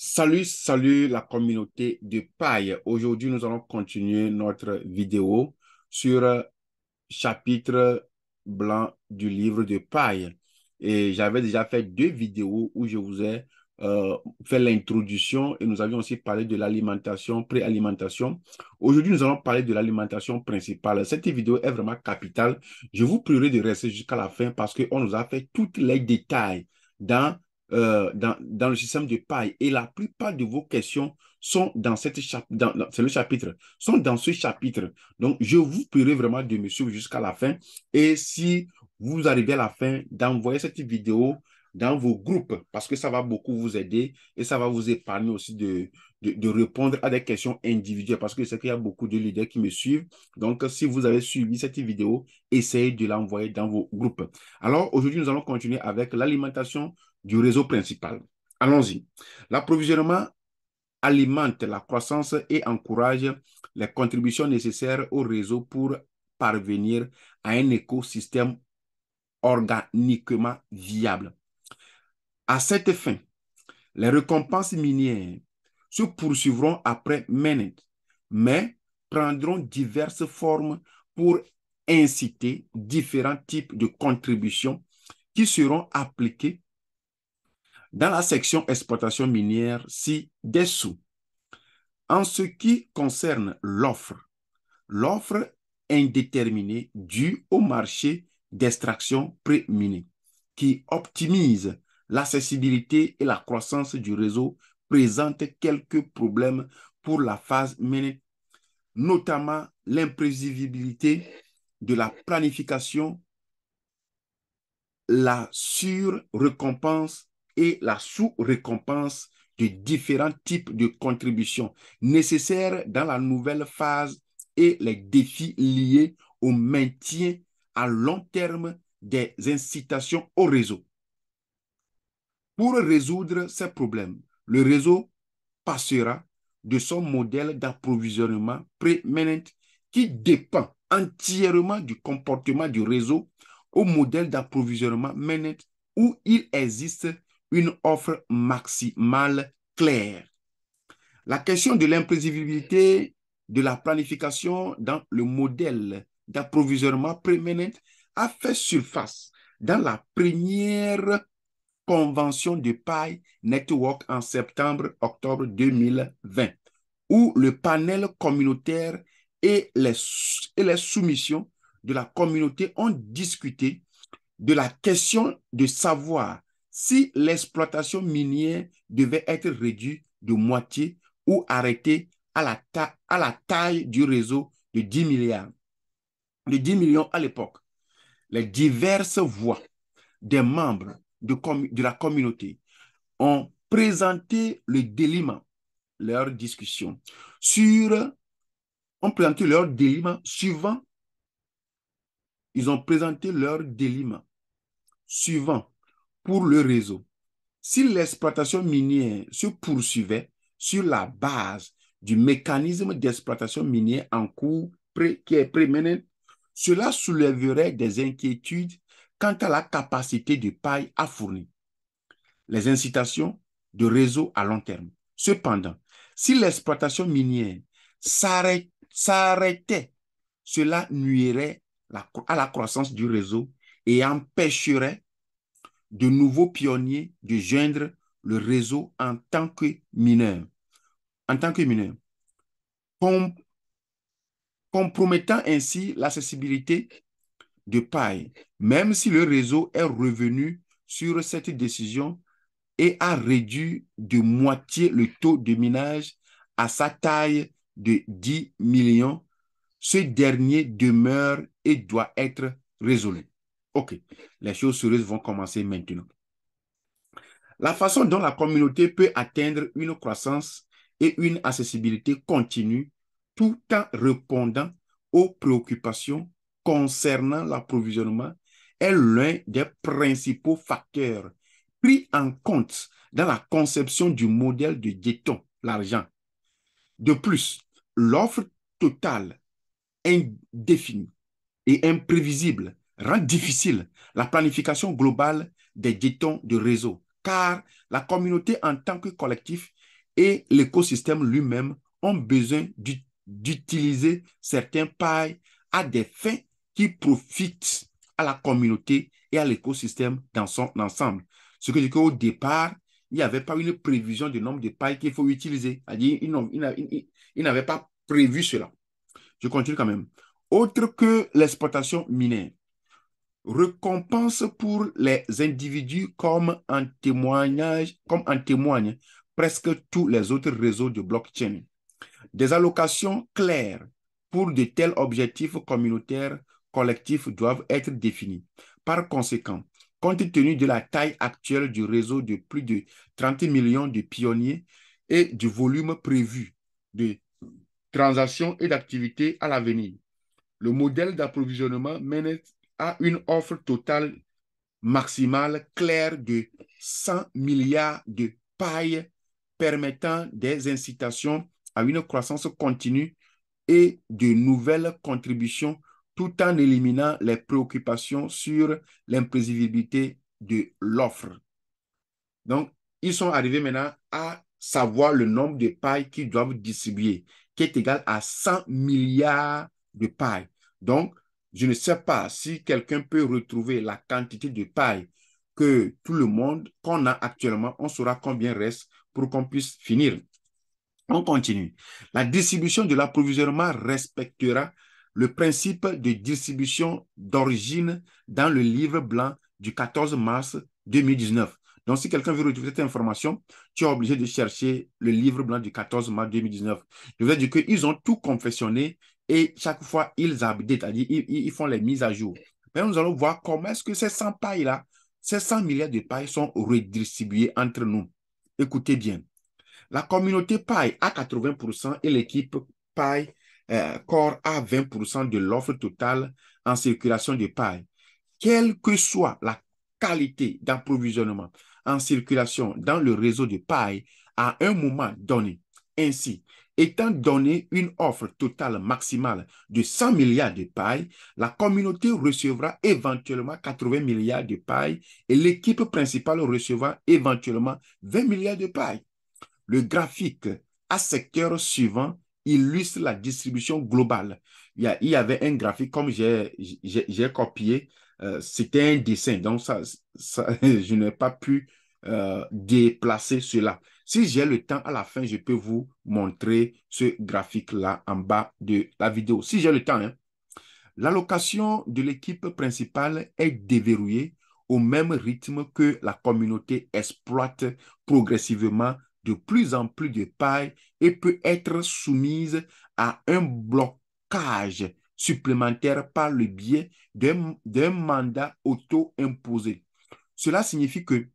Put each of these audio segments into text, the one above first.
Salut la communauté de paille. Aujourd'hui, nous allons continuer notre vidéo sur chapitre blanc du livre de paille. Et j'avais déjà fait deux vidéos où je vous ai fait l'introduction et nous avions aussi parlé de l'alimentation, préalimentation. Aujourd'hui, nous allons parler de l'alimentation principale. Cette vidéo est vraiment capitale. Je vous prierai de rester jusqu'à la fin parce qu'on nous a fait tous les détails dans dans le système de paille. Et la plupart de vos questions sont dans c'est le chapitre, sont dans ce chapitre. Donc, je vous prierai vraiment de me suivre jusqu'à la fin. Et si vous arrivez à la fin, d'envoyer cette vidéo dans vos groupes, parce que ça va beaucoup vous aider et ça va vous épargner aussi de répondre à des questions individuelles, parce que je sais qu'il y a beaucoup de leaders qui me suivent. Donc, si vous avez suivi cette vidéo, essayez de l'envoyer dans vos groupes. Alors, aujourd'hui, nous allons continuer avec l'alimentation du réseau principal. Allons-y. L'approvisionnement alimente la croissance et encourage les contributions nécessaires au réseau pour parvenir à un écosystème organiquement viable. À cette fin, les récompenses minières se poursuivront après Menet, mais prendront diverses formes pour inciter différents types de contributions qui seront appliquées dans la section exploitation minière ci-dessous. En ce qui concerne l'offre indéterminée due au marché d'extraction pré-minée qui optimise l'accessibilité et la croissance du réseau présente quelques problèmes pour la phase minée, notamment l'imprévisibilité de la planification, la sur-récompense et la sous-récompense de différents types de contributions nécessaires dans la nouvelle phase et les défis liés au maintien à long terme des incitations au réseau. Pour résoudre ces problèmes, le réseau passera de son modèle d'approvisionnement pré-managed qui dépend entièrement du comportement du réseau au modèle d'approvisionnement managed où il existe une offre maximale claire. La question de l'imprévisibilité de la planification dans le modèle d'approvisionnement pré-managed a fait surface dans la première convention de paille network en septembre-octobre 2020, où le panel communautaire et les soumissions de la communauté ont discuté de la question de savoir si l'exploitation minière devait être réduite de moitié ou arrêtée à la taille du réseau de 10 milliards, de 10 millions à l'époque. Les diverses voix des membres de la communauté ont présenté le délitement, leur discussion, ont présenté leur délitement suivant, ils ont présenté leur délitement suivant pour le réseau. Si l'exploitation minière se poursuivait sur la base du mécanisme d'exploitation minière en cours qui est préménent, cela soulèverait des inquiétudes quant à la capacité de paille à fournir les incitations de réseau à long terme. Cependant, si l'exploitation minière s'arrêtait, cela nuirait à la croissance du réseau et empêcherait de nouveaux pionniers de joindre le réseau en tant que mineurs. En tant que mineurs, compromettant ainsi l'accessibilité de paille, même si le réseau est revenu sur cette décision et a réduit de moitié le taux de minage à sa taille de 10 millions, ce dernier demeure et doit être résolu. OK, les choses sérieuses vont commencer maintenant. La façon dont la communauté peut atteindre une croissance et une accessibilité continue tout en répondant aux préoccupations concernant l'approvisionnement est l'un des principaux facteurs pris en compte dans la conception du modèle de Dayton, l'argent. De plus, l'offre totale, indéfinie et imprévisible rend difficile la planification globale des jetons de réseau, car la communauté en tant que collectif et l'écosystème lui-même ont besoin d'utiliser certains pailles à des fins qui profitent à la communauté et à l'écosystème dans son ensemble. Ce que je dis qu'au départ, il n'y avait pas une prévision du nombre de pailles qu'il faut utiliser. C'est-à-dire, ils n'avaient pas prévu cela. Je continue quand même. Autre que l'exploitation minière, récompense pour les individus comme en témoignent presque tous les autres réseaux de blockchain. Des allocations claires pour de tels objectifs communautaires collectifs doivent être définis. Par conséquent, compte tenu de la taille actuelle du réseau de plus de 30 millions de pionniers et du volume prévu de transactions et d'activités à l'avenir, le modèle d'approvisionnement mène à une offre totale maximale claire de 100 milliards de pailles permettant des incitations à une croissance continue et de nouvelles contributions tout en éliminant les préoccupations sur l'imprévisibilité de l'offre. Donc, ils sont arrivés maintenant à savoir le nombre de pailles qu'ils doivent distribuer, qui est égal à 100 milliards de pailles. Donc, je ne sais pas si quelqu'un peut retrouver la quantité de pailles que tout le monde qu'on a actuellement, on saura combien reste pour qu'on puisse finir. On continue. La distribution de l'approvisionnement respectera le principe de distribution d'origine dans le livre blanc du 14 mars 2019. Donc, si quelqu'un veut retrouver cette information, tu es obligé de chercher le livre blanc du 14 mars 2019. Je veux dire qu'ils ont tout confectionné et chaque fois, ils updatent, c'est-à-dire ils font les mises à jour. Mais nous allons voir comment est-ce que ces 100 pailles-là, ces 100 milliards de pailles sont redistribuées entre nous. Écoutez bien. La communauté paille à 80% et l'équipe paille Core à 20% de l'offre totale en circulation de paille. Quelle que soit la qualité d'approvisionnement en circulation dans le réseau de paille à un moment donné. Ainsi, étant donné une offre totale maximale de 100 milliards de paille, la communauté recevra éventuellement 80 milliards de paille et l'équipe principale recevra éventuellement 20 milliards de paille. Le graphique à secteur suivant illustre la distribution globale. Il y avait un graphique comme j'ai copié. C'était un dessin, donc je n'ai pas pu déplacer cela. Si j'ai le temps, à la fin, je peux vous montrer ce graphique-là en bas de la vidéo. Si j'ai le temps, hein. L'allocation de l'équipe principale est déverrouillée au même rythme que la communauté exploite progressivement de plus en plus de paille et peut être soumise à un blocage supplémentaire par le biais d'un mandat auto-imposé. Cela signifie que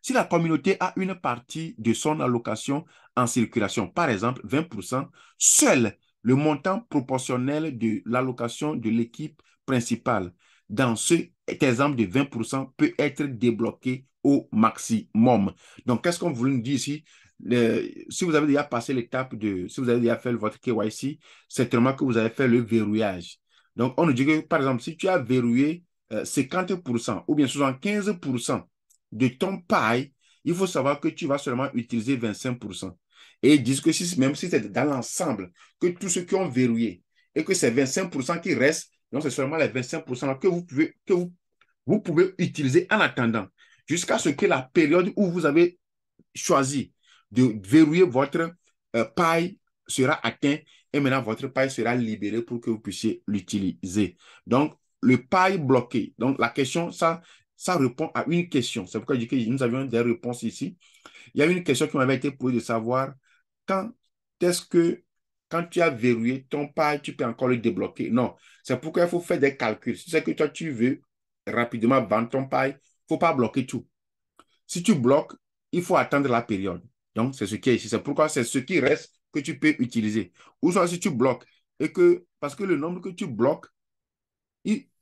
si la communauté a une partie de son allocation en circulation, par exemple 20%, seul le montant proportionnel de l'allocation de l'équipe principale dans cet exemple de 20% peut être débloqué au maximum. Donc, qu'est-ce qu'on voulait nous dire ici? Si vous avez déjà passé l'étape si vous avez déjà fait votre KYC, c'est certainement que vous avez fait le verrouillage. Donc, on nous dit que, par exemple, si tu as verrouillé 50% ou bien 75% de ton paille, il faut savoir que tu vas seulement utiliser 25%. Et ils disent que même si c'est dans l'ensemble, que tous ceux qui ont verrouillé et que c'est 25% qui restent, donc c'est seulement les 25% que vous pouvez utiliser en attendant, jusqu'à ce que la période où vous avez choisi de verrouiller votre paille sera atteinte et maintenant votre paille sera libérée pour que vous puissiez l'utiliser. Donc, le paille bloqué. Donc, la question, ça répond à une question. C'est pourquoi je dis que nous avions des réponses ici. Il y a une question qui m'avait été posée de savoir quand est-ce que, quand tu as verrouillé ton paille, tu peux encore le débloquer. Non, c'est pourquoi il faut faire des calculs. Si c'est que toi, tu veux rapidement vendre ton paille, il ne faut pas bloquer tout. Si tu bloques, il faut attendre la période. Donc, c'est ce qui est ici. C'est pourquoi c'est ce qui reste que tu peux utiliser. Ou soit si tu bloques, parce que le nombre que tu bloques,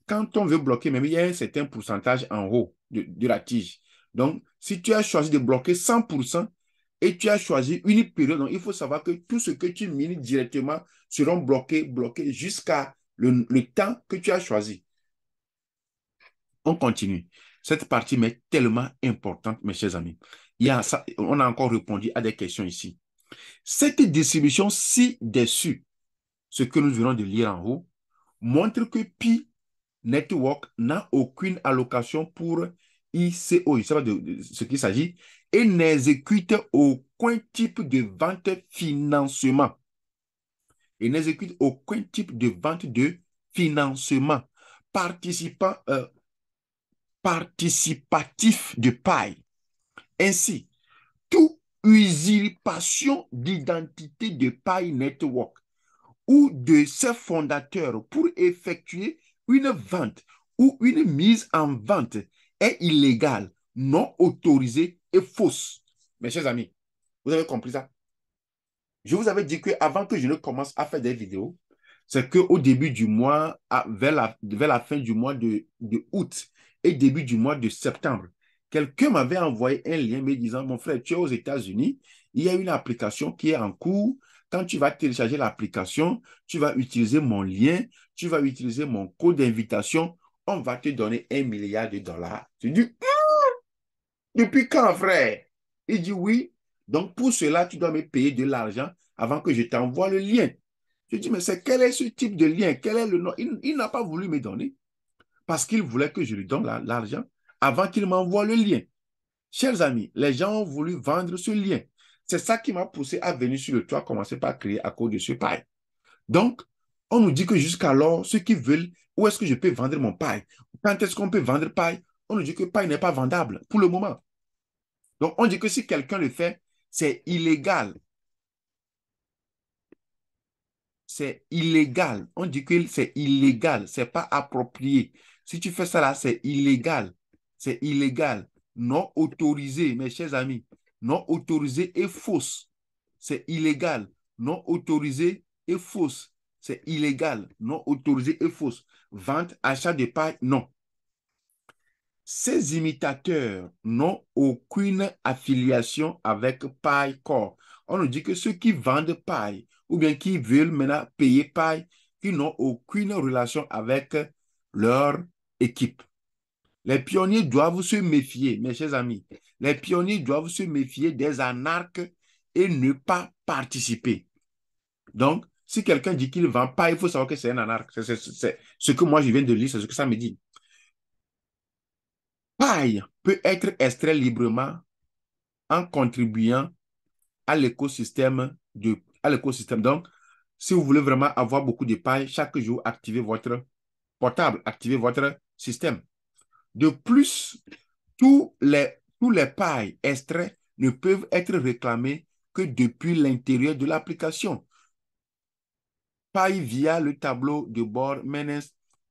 quand on veut bloquer, même il y a un certain pourcentage en haut de la tige. Donc, si tu as choisi de bloquer 100% et tu as choisi une période, donc il faut savoir que tout ce que tu mines directement seront bloqués jusqu'à le temps que tu as choisi. On continue. Cette partie m'est tellement importante, mes chers amis. on a encore répondu à des questions ici. Cette distribution ci-dessus, ce que nous venons de lire en haut, montre que Pi Network n'a aucune allocation pour ICO, je ne sais pas de ce qu'il s'agit, et n'exécute aucun type de vente financement. Et n'exécute aucun type de vente de financement participatif de paille. Ainsi, toute usurpation d'identité de Pi Network ou de ses fondateurs pour effectuer une vente ou une mise en vente est illégale, non autorisée et fausse. Mes chers amis, vous avez compris ça? Je vous avais dit qu'avant que je ne commence à faire des vidéos, c'est qu'au début du mois, vers la fin du mois de août et début du mois de septembre, quelqu'un m'avait envoyé un lien me disant, mon frère, tu es aux États-Unis, il y a une application qui est en cours. Quand tu vas télécharger l'application, tu vas utiliser mon lien, tu vas utiliser mon code d'invitation, on va te donner 1 milliard de dollars. Tu dis, depuis quand, frère? Il dit oui. Donc, pour cela, tu dois me payer de l'argent avant que je t'envoie le lien. Je dis, mais quel est ce type de lien? Quel est le nom? Il n'a pas voulu me donner parce qu'il voulait que je lui donne l'argent avant qu'il m'envoie le lien. Chers amis, les gens ont voulu vendre ce lien. C'est ça qui m'a poussé à venir sur le toit, commencer par créer à cause de ce paille. Donc, on nous dit que jusqu'alors, ceux qui veulent, où est-ce que je peux vendre mon paille? Quand est-ce qu'on peut vendre paille? On nous dit que paille n'est pas vendable pour le moment. Donc, on dit que si quelqu'un le fait, c'est illégal. C'est illégal. On dit que c'est illégal. C'est pas approprié. Si tu fais ça là, c'est illégal. C'est illégal. Non autorisé, mes chers amis. Non autorisé et fausse. C'est illégal. Non autorisé et fausse. C'est illégal. Non autorisé et fausse. Vente, achat de paille, non. Ces imitateurs n'ont aucune affiliation avec PayCorp. On nous dit que ceux qui vendent paille ou bien qui veulent maintenant payer paille, qui n'ont aucune relation avec leur équipe. Les pionniers doivent se méfier, mes chers amis. Les pionniers doivent se méfier des anarques et ne pas participer. Donc, si quelqu'un dit qu'il ne vend pas, il faut savoir que c'est un anarque. C'est ce que moi je viens de lire, c'est ce que ça me dit. Paille peut être extrait librement en contribuant à l'écosystème Donc, si vous voulez vraiment avoir beaucoup de paille, chaque jour, activez votre portable, activez votre système. De plus, tous les pailles extraits ne peuvent être réclamés que depuis l'intérieur de l'application. Paille via le tableau de bord Menes,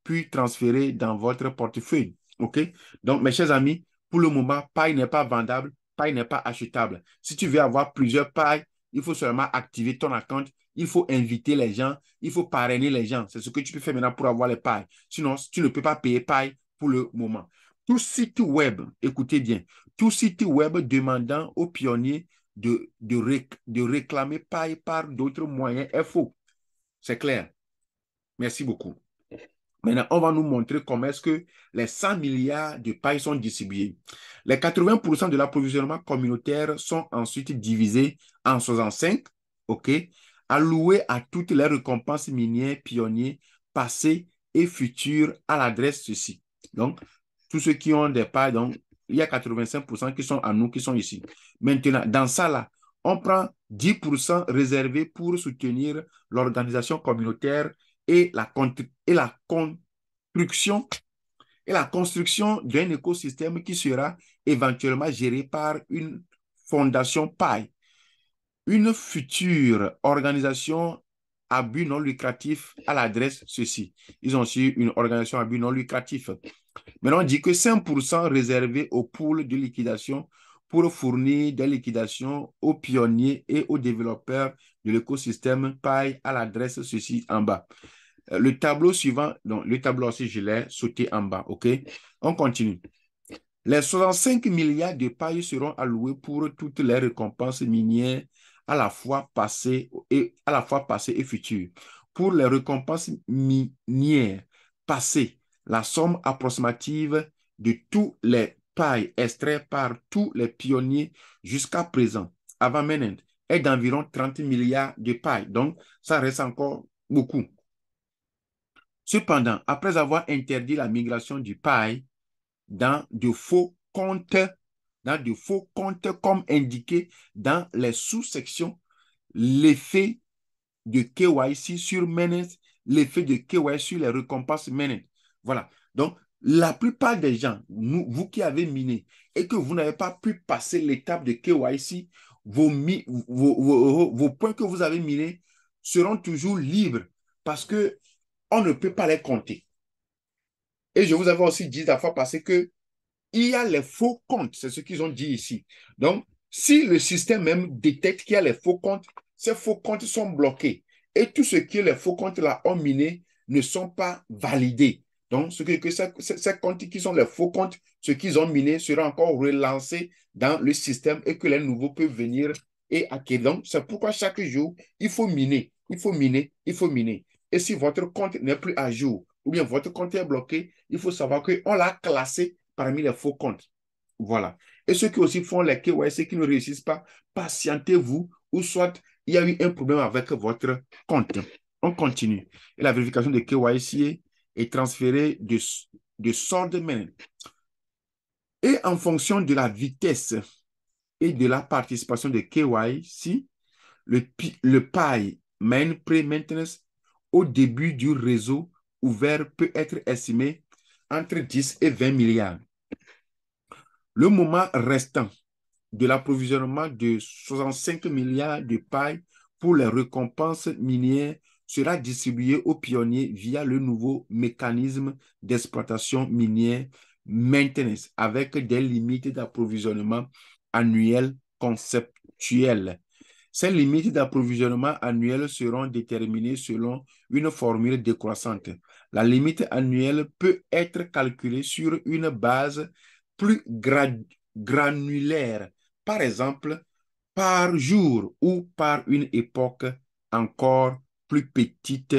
puis transféré dans votre portefeuille. OK? Donc, mes chers amis, pour le moment, paille n'est pas vendable, paille n'est pas achetable. Si tu veux avoir plusieurs pailles, il faut seulement activer ton compte, il faut inviter les gens, il faut parrainer les gens. C'est ce que tu peux faire maintenant pour avoir les pailles. Sinon, tu ne peux pas payer paille pour le moment. Tout site web, écoutez bien, tout site web demandant aux pionniers de réclamer paille par d'autres moyens est faux. C'est clair. Merci beaucoup. Maintenant, on va nous montrer comment est-ce que les 100 milliards de pailles sont distribués. Les 80% de l'approvisionnement communautaire sont ensuite divisés en 65, OK, alloués à toutes les récompenses minières pionniers passées et futures à l'adresse ceci. Donc, tous ceux qui ont des pailles, donc, il y a 85% qui sont à nous, qui sont ici. Maintenant, dans ça, là, on prend 10% réservés pour soutenir l'organisation communautaire et la construction d'un écosystème qui sera éventuellement géré par une fondation paille. Une future organisation à but non lucratif à l'adresse ceci. Ils ont aussi une organisation à but non lucratif. Maintenant, on dit que 5% réservés aux pools de liquidation pour fournir des liquidations aux pionniers et aux développeurs de l'écosystème paille à l'adresse ceci en bas. Le tableau suivant, donc le tableau aussi, je l'ai sauté en bas, OK? On continue. Les 65 milliards de pailles seront alloués pour toutes les récompenses minières à la fois passées et futures. Pour les récompenses minières passées, la somme approximative de tous les paille extrait par tous les pionniers jusqu'à présent, avant Menend, est d'environ 30 milliards de pailles. Donc, ça reste encore beaucoup. Cependant, après avoir interdit la migration du paille dans de faux comptes, comme indiqué dans les sous-sections, l'effet de KYC sur Menes, l'effet de KYC sur les récompenses Menes. Voilà. Donc, la plupart des gens, vous qui avez miné et que vous n'avez pas pu passer l'étape de KYC, vos points que vous avez minés seront toujours libres parce que on ne peut pas les compter. Et je vous avais aussi dit la fois passée que il y a les faux comptes, c'est ce qu'ils ont dit ici. Donc, si le système même détecte qu'il y a les faux comptes, ces faux comptes sont bloqués. Et tout ce que les faux comptes là ont miné ne sont pas validés. Donc, ces comptes qui sont les faux comptes, ce qu'ils ont miné sera encore relancé dans le système et que les nouveaux peuvent venir et acquérir. Donc, c'est pourquoi chaque jour, il faut miner, il faut miner, il faut miner. Et si votre compte n'est plus à jour ou bien votre compte est bloqué, il faut savoir qu'on l'a classé parmi les faux comptes. Voilà. Et ceux qui aussi font les KYC qui ne réussissent pas, patientez-vous ou soit il y a eu un problème avec votre compte. On continue. Et la vérification de KYC est transférée de SwordMan. Et en fonction de la vitesse et de la participation de KYC, le PAI, Main Pre-Maintenance, au début du réseau ouvert peut être estimé entre 10 et 20 milliards. Le moment restant de l'approvisionnement de 65 milliards de pailles pour les récompenses minières sera distribué aux pionniers via le nouveau mécanisme d'exploitation minière maintenance avec des limites d'approvisionnement annuelles conceptuelles. Ces limites d'approvisionnement annuelles seront déterminées selon une formule décroissante. La limite annuelle peut être calculée sur une base plus granulaire, par exemple, par jour ou par une époque encore plus petite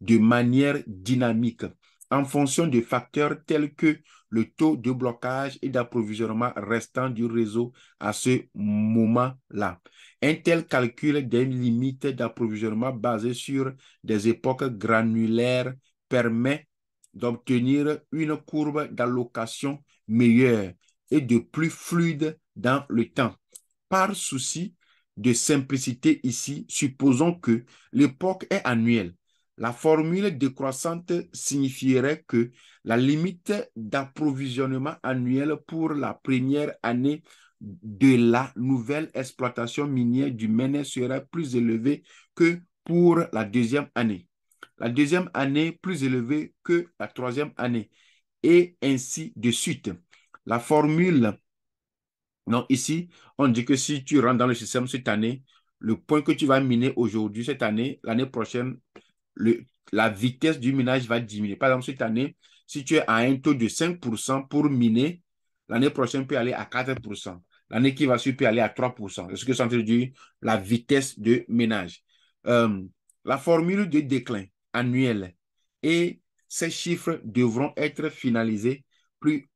de manière dynamique, en fonction de facteurs tels que le taux de blocage et d'approvisionnement restant du réseau à ce moment-là. Un tel calcul des limites d'approvisionnement basé sur des époques granulaires permet d'obtenir une courbe d'allocation meilleure et de plus fluide dans le temps. Par souci de simplicité ici, supposons que l'époque est annuelle. La formule décroissante signifierait que la limite d'approvisionnement annuel pour la première année de la nouvelle exploitation minière du Ménez serait plus élevée que pour la deuxième année. La deuxième année plus élevée que la troisième année, et ainsi de suite. La formule, non, ici, on dit que si tu rentres dans le système cette année, le point que tu vas miner aujourd'hui, cette année, l'année prochaine, la vitesse du minage va diminuer. Par exemple, cette année, si tu es à un taux de 5% pour miner, l'année prochaine peut aller à 4%. L'année qui va suivre peut aller à 3%. C'est ce que ça veut dire, la vitesse de minage. La formule de déclin annuel et ces chiffres devront être finalisés plus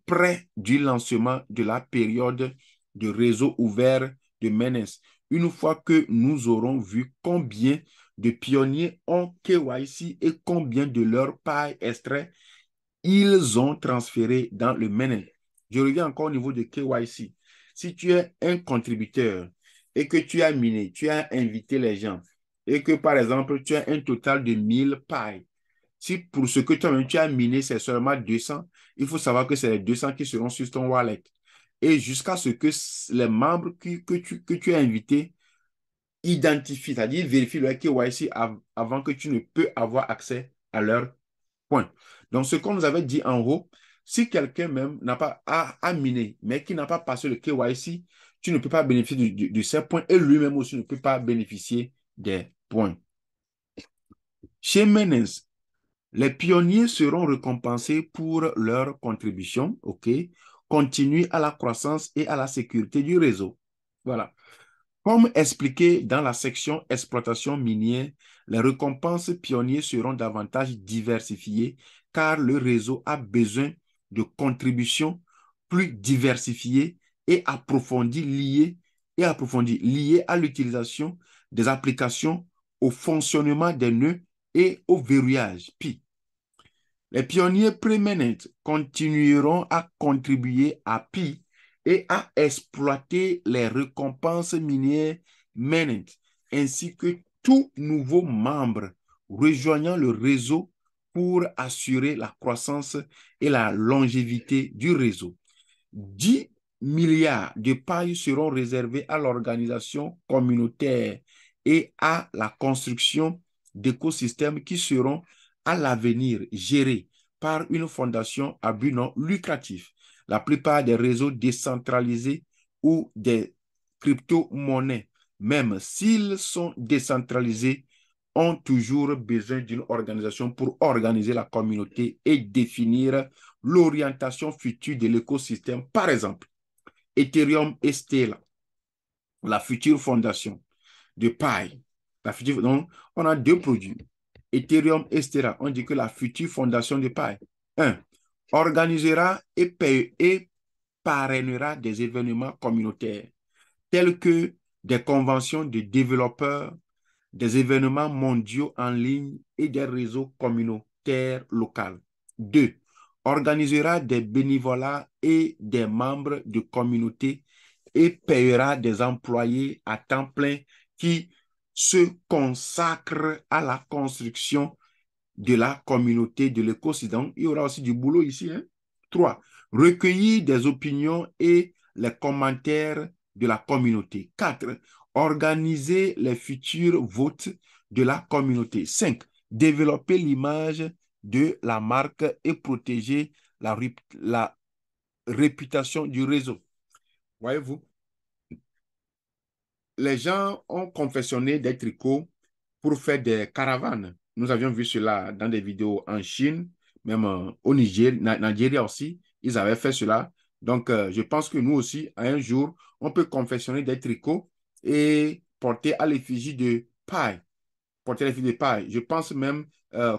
près du lancement de la période de réseau ouvert de Ménès. Une fois que nous aurons vu combien de pionniers ont KYC et combien de leur paille extrait ils ont transféré dans le Ménès. Je reviens encore au niveau de KYC. Si tu es un contributeur et que tu as miné, tu as invité les gens et que par exemple tu as un total de 1000 pailles, si pour ce que toi-même tu as miné, c'est seulement 200, il faut savoir que c'est les 200 qui seront sur ton wallet. Et jusqu'à ce que les membres que tu as invités identifient, c'est-à-dire vérifient le KYC avant que tu ne peux avoir accès à leurs points. Donc, ce qu'on nous avait dit en haut, si quelqu'un même n'a pas à miner, mais qui n'a pas passé le KYC, tu ne peux pas bénéficier de ces points et lui-même aussi ne peut pas bénéficier des points. Chez Menes, les pionniers seront récompensés pour leur contribution, OK, continue à la croissance et à la sécurité du réseau. Voilà. Comme expliqué dans la section exploitation minière, les récompenses pionniers seront davantage diversifiées car le réseau a besoin de contributions plus diversifiées et approfondies liées à l'utilisation des applications, au fonctionnement des nœuds et au verrouillage Pi. Les pionniers prééminents continueront à contribuer à Pi et à exploiter les récompenses minières maintes, ainsi que tout nouveau membre rejoignant le réseau pour assurer la croissance et la longévité du réseau. 10 milliards de pailles seront réservés à l'organisation communautaire et à la construction d'écosystèmes qui seront à l'avenir gérés par une fondation à but non lucratif. La plupart des réseaux décentralisés ou des crypto-monnaies, même s'ils sont décentralisés, ont toujours besoin d'une organisation pour organiser la communauté et définir l'orientation future de l'écosystème. Par exemple, Ethereum et Stellar, la future fondation de Pi. Donc, on a deux produits, Ethereum et Stellar. On dit que la future fondation de Pi, organisera et parrainera des événements communautaires tels que des conventions de développeurs, des événements mondiaux en ligne et des réseaux communautaires locaux. 2. Organisera des bénévolats et des membres de communautés et paiera des employés à temps plein qui se consacrent à la construction de la communauté de l'écosystème. Il y aura aussi du boulot ici. 3. Recueillir des opinions et les commentaires de la communauté. 4. Organiser les futurs votes de la communauté. 5. Développer l'image de la marque et protéger la réputation du réseau. Voyez-vous, les gens ont confectionné des tricots pour faire des caravanes. Nous avions vu cela dans des vidéos en Chine, même au Nigeria aussi, ils avaient fait cela. Donc, je pense que nous aussi, à un jour, on peut confectionner des tricots et porter à l'effigie de paille. Porter à l'effigie de paille. Je pense même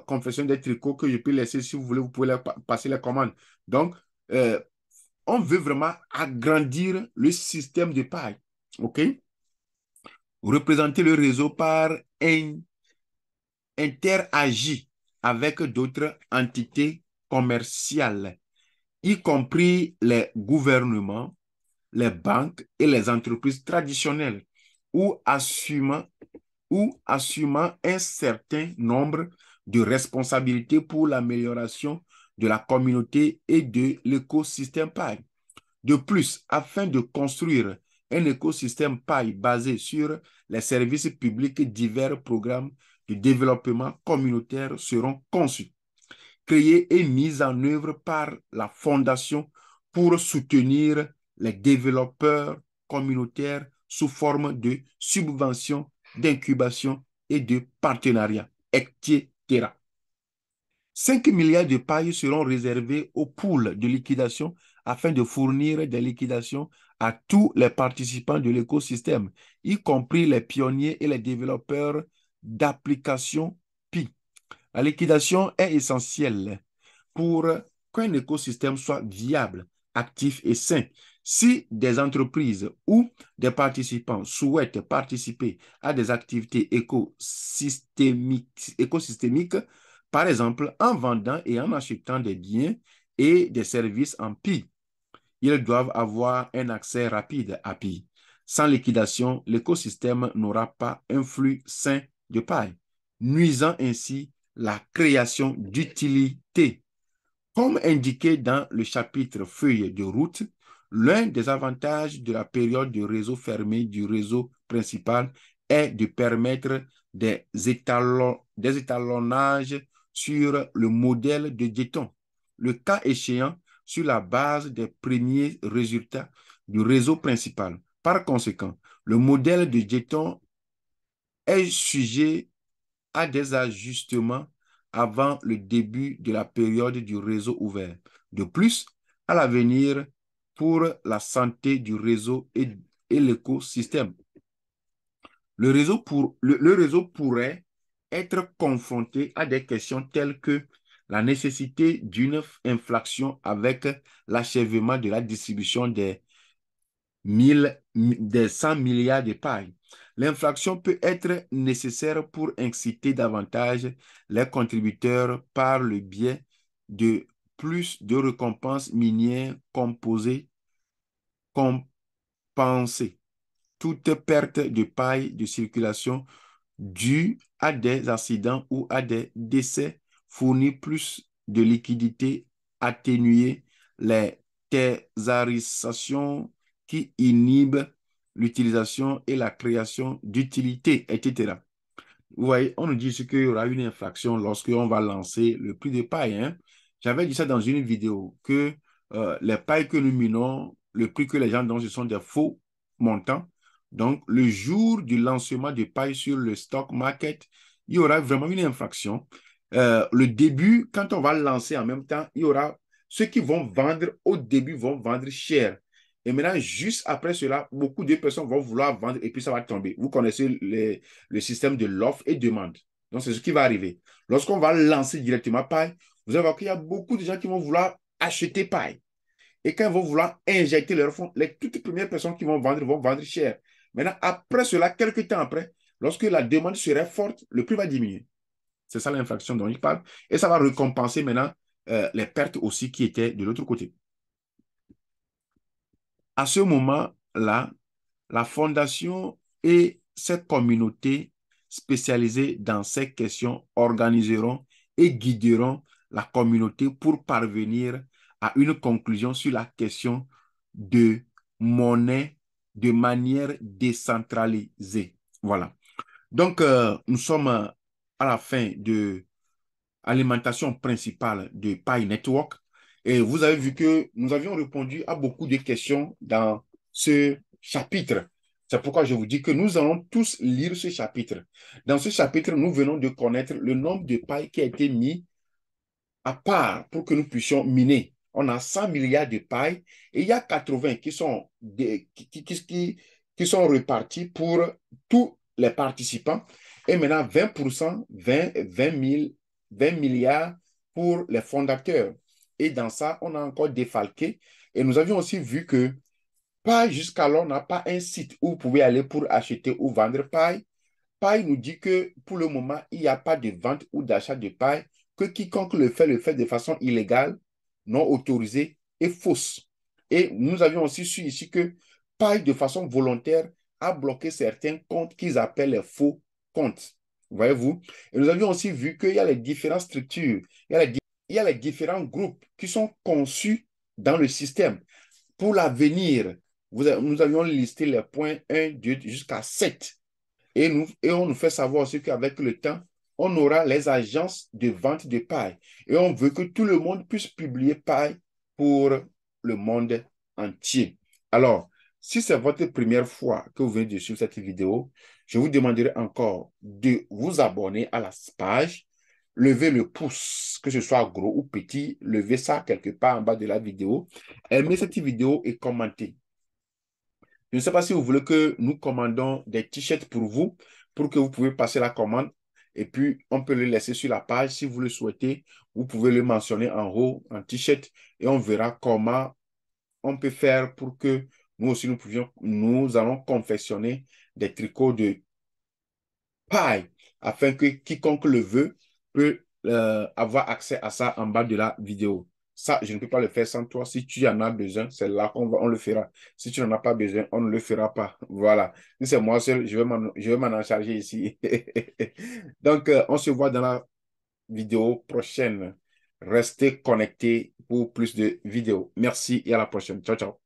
confectionner des tricots que je peux laisser, si vous voulez, vous pouvez passer les commandes. Donc, on veut vraiment agrandir le système de paille. OK? Représenter le réseau par interagit avec d'autres entités commerciales, y compris les gouvernements, les banques et les entreprises traditionnelles, ou assumant un certain nombre de responsabilités pour l'amélioration de la communauté et de l'écosystème Pi. De plus, afin de construire un écosystème Pi basé sur les services publics, divers programmes de développement communautaire seront conçus, créés et mis en œuvre par la Fondation pour soutenir les développeurs communautaires sous forme de subventions, d'incubation et de partenariats, etc. 5 milliards de pailles seront réservés aux pools de liquidation afin de fournir des liquidations à tous les participants de l'écosystème, y compris les pionniers et les développeurs d'applications Pi. La liquidation est essentielle pour qu'un écosystème soit viable, actif et sain. Si des entreprises ou des participants souhaitent participer à des activités écosystémiques, par exemple en vendant et en achetant des biens et des services en Pi, ils doivent avoir un accès rapide à Pi. Sans liquidation, l'écosystème n'aura pas un flux sain de paille, nuisant ainsi la création d'utilité. Comme indiqué dans le chapitre feuille de route, l'un des avantages de la période de réseau fermé du réseau principal est de permettre des étalonnages sur le modèle de Jetton, le cas échéant sur la base des premiers résultats du réseau principal. Par conséquent, le modèle de Jetton est sujet à des ajustements avant le début de la période du réseau ouvert. De plus, à l'avenir, pour la santé du réseau et l'écosystème, le réseau pourrait être confronté à des questions telles que la nécessité d'une inflation avec l'achèvement de la distribution des 100 milliards de pailles. L'inflation peut être nécessaire pour inciter davantage les contributeurs par le biais de plus de récompenses minières compensées. Toute perte de paille de circulation due à des accidents ou à des décès fournit plus de liquidités, atténuer les thésaurisation qui inhibent l'utilisation et la création d'utilités, etc. Vous voyez, on nous dit ici qu'il y aura une infraction lorsqu'on va lancer le prix de paille, hein. J'avais dit ça dans une vidéo, que les pailles que nous minons, le prix que les gens donnent, ce sont des faux montants. Donc, le jour du lancement de paille sur le stock market, il y aura vraiment une infraction. Le début, quand on va lancer en même temps, il y aura ceux qui vont vendre au début vont vendre cher. Et maintenant, juste après cela, beaucoup de personnes vont vouloir vendre et puis ça va tomber. Vous connaissez le système de l'offre et demande. Donc, c'est ce qui va arriver. Lorsqu'on va lancer directement paille, vous allez voir qu'il y a beaucoup de gens qui vont vouloir acheter paille. Et quand ils vont vouloir injecter leur fonds, les toutes premières personnes qui vont vendre cher. Maintenant, après cela, quelques temps après, lorsque la demande serait forte, le prix va diminuer. C'est ça l'inflation dont il parle. Et ça va récompenser maintenant les pertes aussi qui étaient de l'autre côté. À ce moment-là, la fondation et cette communauté spécialisée dans ces questions organiseront et guideront la communauté pour parvenir à une conclusion sur la question de monnaie de manière décentralisée. Voilà. Donc, nous sommes à la fin de alimentation principale de Pi Network. Et vous avez vu que nous avions répondu à beaucoup de questions dans ce chapitre. C'est pourquoi je vous dis que nous allons tous lire ce chapitre. Dans ce chapitre, nous venons de connaître le nombre de pailles qui a été mis à part pour que nous puissions miner. On a 100 milliards de pailles et il y a 80 qui sont répartis pour tous les participants. Et maintenant, 20%, 20 milliards pour les fondateurs. Et dans ça, on a encore défalqué. Et nous avions aussi vu que paille jusqu'alors n'a pas un site où vous pouvez aller pour acheter ou vendre paille. Paille nous dit que pour le moment, il n'y a pas de vente ou d'achat de paille, que quiconque le fait de façon illégale, non autorisée et fausse. Et nous avions aussi su ici que Paille, de façon volontaire, a bloqué certains comptes qu'ils appellent les faux comptes. Voyez-vous? Et nous avions aussi vu qu'il y a les différentes structures, il y a les différents groupes qui sont conçus dans le système. Pour l'avenir, nous avions listé les points 1, 2 jusqu'à 7. Et on nous fait savoir aussi qu'avec le temps, on aura les agences de vente de paille. Et on veut que tout le monde puisse publier paille pour le monde entier. Alors, si c'est votre première fois que vous venez de suivre cette vidéo, je vous demanderai encore de vous abonner à la page, lever le pouce, que ce soit gros ou petit, levez ça quelque part en bas de la vidéo, aimez cette vidéo et commentez. Je ne sais pas si vous voulez que nous commandons des t-shirts pour vous, pour que vous pouvez passer la commande et puis on peut le laisser sur la page. Si vous le souhaitez, vous pouvez le mentionner en haut, en t-shirt, et on verra comment on peut faire pour que nous aussi nous allons confectionner des tricots de paille afin que quiconque le veut peut avoir accès à ça en bas de la vidéo. Ça, je ne peux pas le faire sans toi. Si tu en as besoin, c'est là on le fera. Si tu n'en as pas besoin, on ne le fera pas. Voilà. Si c'est moi seul, je vais m'en en charger ici. Donc, on se voit dans la vidéo prochaine. Restez connectés pour plus de vidéos. Merci et à la prochaine. Ciao, ciao.